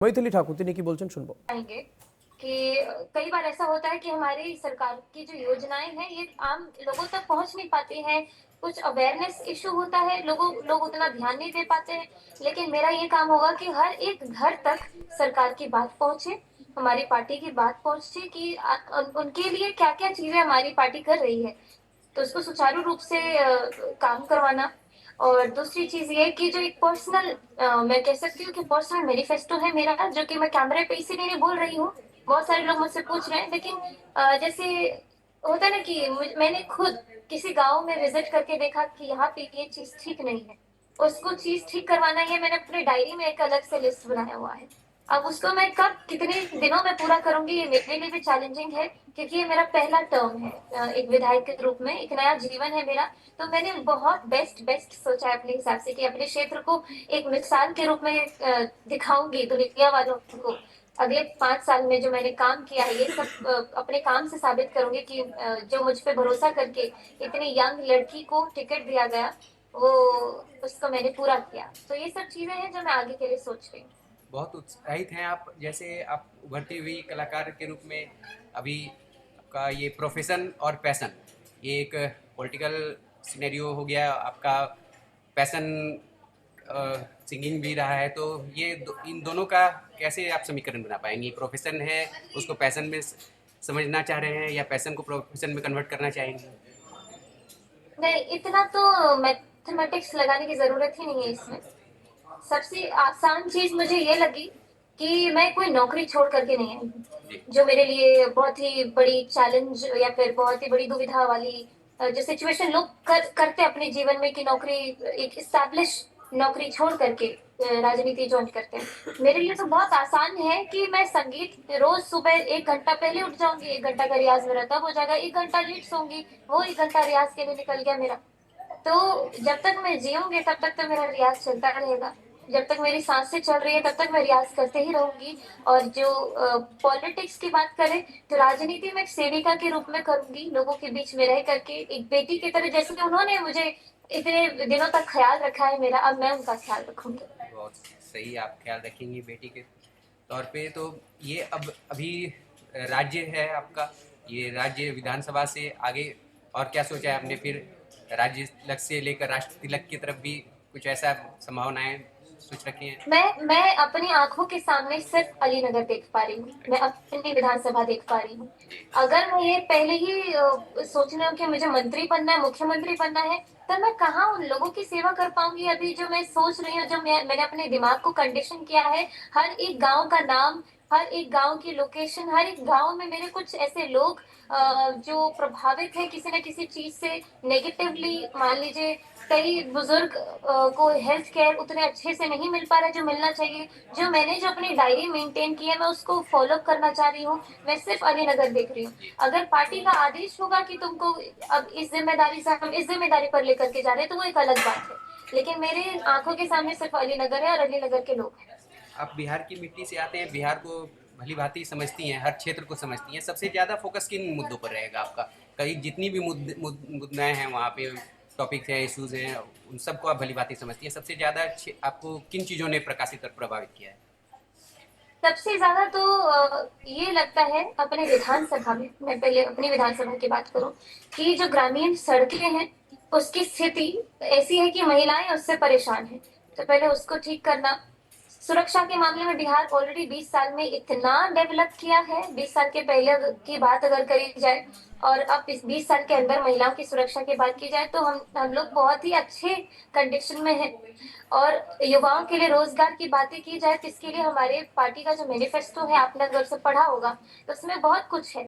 मैथिली ठाकुर তিনি কি বলছেন শুনবো। आएंगे कि कई बार ऐसा होता है कि हमारी सरकार की जो योजनाएं हैं ये आम लोगों तक पहुंच नहीं पाती हैं। कुछ अवेयरनेस इशू होता है, लोग उतना ध्यान नहीं दे पाते हैं। लेकिन मेरा ये काम होगा कि हर एक घर तक सरकार की बात पहुंचे, हमारी पार्टी की बात पहुंचे कि उनके लिए क्या क्या चीजें हमारी पार्टी कर रही है, तो उसको सुचारू रूप से काम करवाना। और दूसरी चीज ये कि जो एक पर्सनल, मैं कह सकती हूँ कि पर्सनल मैनिफेस्टो है मेरा, जो कि मैं कैमरे पे इसीलिए नहीं बोल रही हूँ। बहुत सारे लोग मुझसे पूछ रहे हैं, लेकिन जैसे होता है ना कि मैंने खुद किसी गांव में विजिट करके देखा कि यहाँ पे ये चीज ठीक नहीं है, उसको चीज ठीक करवाना है। मैंने अपने डायरी में एक अलग से लिस्ट बनाया हुआ है। अब उसको मैं कब कितने दिनों में पूरा करूंगी ये मेरे लिए भी चैलेंजिंग है, क्योंकि ये मेरा पहला टर्म है एक विधायक के रूप में, एक नया जीवन है मेरा। तो मैंने बहुत बेस्ट बेस्ट सोचा है अपने हिसाब से कि अपने क्षेत्र को एक मिसाल के रूप में दिखाऊंगी दुनिया वालों को। अगले 5 साल में जो मैंने काम किया है ये सब अपने काम से साबित करूंगी कि जो मुझ पे भरोसा करके इतनी यंग लड़की को टिकट दिया गया, वो उसको मैंने पूरा किया। तो ये सब चीजें हैं जो मैं आगे के लिए सोच रही हूँ। बहुत उत्साहित हैं आप, जैसे आप उभरती हुई कलाकार के रूप में अभी आपका ये प्रोफेशन और पैशन, ये एक पॉलिटिकल सिनेरियो हो गया, आपका पैशन सिंगिंग भी रहा है, तो ये इन दोनों का कैसे आप समीकरण बना पाएंगे? प्रोफेशन है, उसको पैशन में समझना चाह रहे हैं या पैशन को प्रोफेशन में कन्वर्ट करना चाहेंगे? नहीं, इतना तो मैथमेटिक्स लगाने की जरूरत ही नहीं है इसमें। सबसे आसान चीज मुझे ये लगी कि मैं कोई नौकरी छोड़ करके नहीं आई हूँ, जी। जो मेरे लिए बहुत ही बड़ी चैलेंज या फिर बहुत ही बड़ी दुविधा वाली जो सिचुएशन लोग करते अपने जीवन में कि नौकरी, एक स्टैब्लिश नौकरी छोड़ करके राजनीति ज्वाइन करते हैं। मेरे लिए तो बहुत आसान है कि मैं संगीत रोज सुबह 1 घंटा पहले उठ जाऊंगी, 1 घंटा का रियाज मेरा तब हो जाएगा, 1 घंटा लेट सोऊंगी, वो 1 घंटा रियाज के लिए निकल गया मेरा। तो जब तक मैं जीऊंगी तब तक तो मेरा रियाज चलता रहेगा, जब तक मेरी सांसें चल रही है तब तक मैं रियाज करते ही रहूंगी। और जो पॉलिटिक्स की बात करें तो राजनीति में एक सेविका के रूप में करूंगी, लोगों के बीच में रह करके एक बेटी की तरह, जैसे उन्होंने मुझे इतने दिनों तक ख्याल रखा है मेरा, अब मैं उनका ख्याल रखूंगी। बहुत सही, आप ख्याल रखेंगी बेटी के तौर पे। तो ये अब अभी राज्य है आपका, ये राज्य विधानसभा से आगे और क्या सोचा है आपने? फिर राज्य तिलक से लेकर राष्ट्र तिलक की तरफ भी कुछ ऐसा संभावनाएं सोच रखी हैं? मैं अपनी आंखों के सामने सिर्फ अलीनगर देख पा रही हूँ, मैं अपनी विधानसभा देख पा रही हूँ। अगर मैं ये पहले ही सोच रही हूँ कि मुझे मंत्री बनना है, मुख्यमंत्री बनना है, तब मैं कहाँ उन लोगों की सेवा कर पाऊंगी? अभी जो मैं सोच रही हूँ, जो मैंने अपने दिमाग को कंडीशन किया है, हर एक गांव का नाम, हर एक गांव की लोकेशन, हर एक गांव में मेरे कुछ ऐसे लोग जो प्रभावित है किसी न किसी चीज से नेगेटिवली। मान लीजिए कई बुजुर्ग को हेल्थ केयर उतने अच्छे से नहीं मिल पा रहा है जो मिलना चाहिए। जो मैंने जो अपनी डायरी मेंटेन की है मैं उसको फॉलो करना चाह रही हूँ। मैं सिर्फ अलीनगर देख रही हूँ। अगर पार्टी का आदेश होगा कि तुमको अब इस जिम्मेदारी से, हम इस जिम्मेदारी पर लेकर के जा रहे हैं, तो वो एक अलग बात है। लेकिन मेरे आंखों के सामने सिर्फ अलीनगर है और अलीनगर के लोग हैं। आप बिहार की मिट्टी से आते हैं, बिहार को भली भांति समझती हैं, हर क्षेत्र को समझती हैं। सबसे ज़्यादा फोकस किन मुद्दों पर रहेगा आपका? कई जितनी भी मुद्दाएं हैं वहाँ पे, टॉपिक्स हैं, इश्यूज हैं, उन सबको आप भली भांति समझती हैं। सबसे ज़्यादा आपको किन चीज़ों ने प्रकाशित और प्रभावित किया है? सबसे ज्यादा तो ये लगता है अपने विधानसभा में, मैं पहले अपनी विधानसभा की बात करूं, कि जो ग्रामीण सड़कें हैं उसकी स्थिति ऐसी है कि महिलाएं उससे परेशान हैं। तो पहले उसको ठीक करना। सुरक्षा के मामले में बिहार ऑलरेडी 20 साल में इतना डेवलप किया है, 20 साल के पहले की बात अगर करी जाए और अब इस 20 साल के अंदर महिलाओं की सुरक्षा की बात की जाए तो हम लोग बहुत ही अच्छे कंडीशन में हैं। और युवाओं के लिए रोजगार की बातें की जाए तो इसके लिए हमारे पार्टी का जो मैनिफेस्टो है, आपने अगर उसे पढ़ा होगा तो उसमें बहुत कुछ है।